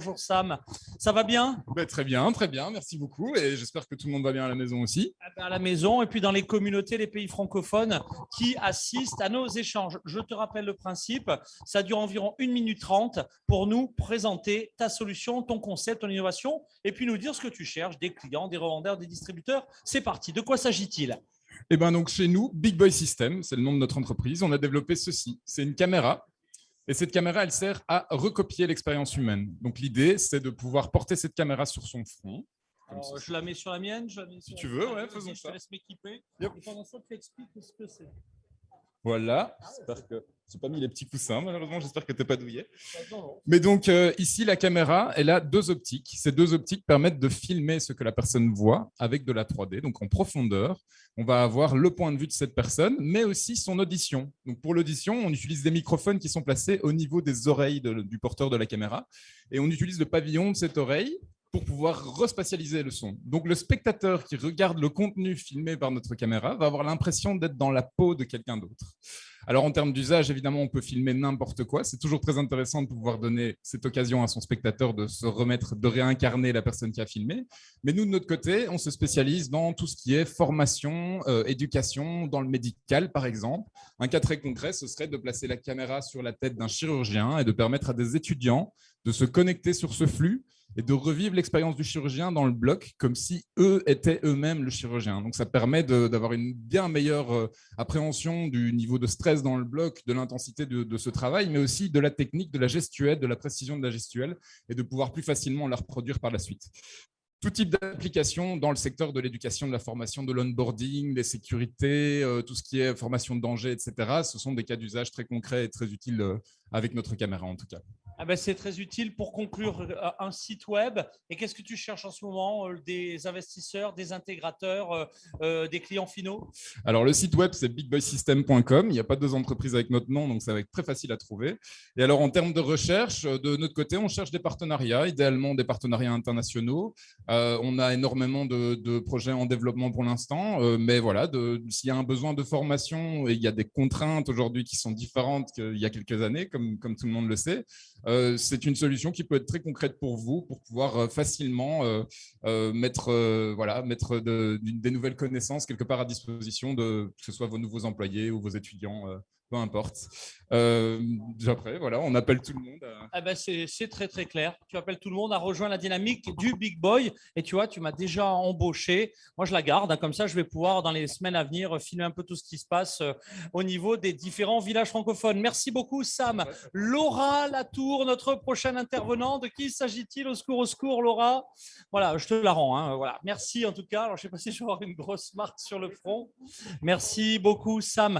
Bonjour Sam, ça va bien? Très bien, merci beaucoup et j'espère que tout le monde va bien à la maison aussi. À la maison et puis dans les communautés, les pays francophones qui assistent à nos échanges. Je te rappelle le principe, ça dure environ 1 minute 30 pour nous présenter ta solution, ton concept, ton innovation et puis nous dire ce que tu cherches, des clients, des revendeurs, des distributeurs. C'est parti, de quoi s'agit-il? Donc chez nous, Big Boy System, c'est le nom de notre entreprise, on a développé ceci. C'est une caméra. Et cette caméra, elle sert à recopier l'expérience humaine. Donc l'idée, c'est de pouvoir porter cette caméra sur son front. Alors, je la mets sur la mienne, si tu veux, ouais, faisons ça. Je te laisse m'équiper. Yep. Et pendant ça, tu expliques ce que c'est. Voilà, j'espère que je n'ai pas mis les petits coussins, malheureusement, j'espère que tu n'es pas douillé. Mais donc ici, la caméra, elle a 2 optiques. Ces 2 optiques permettent de filmer ce que la personne voit avec de la 3D, donc en profondeur. On va avoir le point de vue de cette personne, mais aussi son audition. Donc pour l'audition, on utilise des microphones qui sont placés au niveau des oreilles du porteur de la caméra. Et on utilise le pavillon de cette oreille pour pouvoir respatialiser le son. Donc le spectateur qui regarde le contenu filmé par notre caméra va avoir l'impression d'être dans la peau de quelqu'un d'autre. Alors en termes d'usage, évidemment, on peut filmer n'importe quoi. C'est toujours très intéressant de pouvoir donner cette occasion à son spectateur de se remettre, de réincarner la personne qui a filmé. Mais nous, de notre côté, on se spécialise dans tout ce qui est formation, éducation, dans le médical, par exemple. Un cas très concret, ce serait de placer la caméra sur la tête d'un chirurgien et de permettre à des étudiants de se connecter sur ce flux et de revivre l'expérience du chirurgien dans le bloc comme si eux étaient eux-mêmes le chirurgien. Donc, ça permet d'avoir une bien meilleure appréhension du niveau de stress dans le bloc, de l'intensité de ce travail, mais aussi de la technique, de la gestuelle, de la précision de la gestuelle et de pouvoir plus facilement la reproduire par la suite. Tout type d'application dans le secteur de l'éducation, de la formation, de l'onboarding, des sécurités, tout ce qui est formation de danger, etc. Ce sont des cas d'usage très concrets et très utiles avec notre caméra en tout cas. C'est très utile pour conclure un site web. Et qu'est-ce que tu cherches en ce moment? Des investisseurs, des intégrateurs, des clients finaux? Alors, le site web, c'est bigboysystem.com. Il n'y a pas 2 entreprises avec notre nom, donc ça va être très facile à trouver. Et alors, en termes de recherche, de notre côté, on cherche des partenariats, idéalement des partenariats internationaux. On a énormément de projets en développement pour l'instant, mais voilà, s'il y a un besoin de formation, et il y a des contraintes aujourd'hui qui sont différentes qu'il y a quelques années, comme tout le monde le sait, c'est une solution qui peut être très concrète pour vous, pour pouvoir facilement mettre des nouvelles connaissances quelque part à disposition de que ce soit vos nouveaux employés ou vos étudiants, peu importe. Après, voilà, on appelle tout le monde. C'est très très clair. Tu appelles tout le monde à rejoindre la dynamique du Big Boy. Et tu vois, tu m'as déjà embauché. Moi, je la garde. Comme ça, je vais pouvoir, dans les semaines à venir, filmer un peu tout ce qui se passe au niveau des différents villages francophones. Merci beaucoup, Sam. Laura Latour, notre prochaine intervenante. De qui s'agit-il? Au secours, Laura. Voilà, je te la rends. Voilà. Merci en tout cas. Alors, je ne sais pas si je vais avoir une grosse marque sur le front. Merci beaucoup, Sam.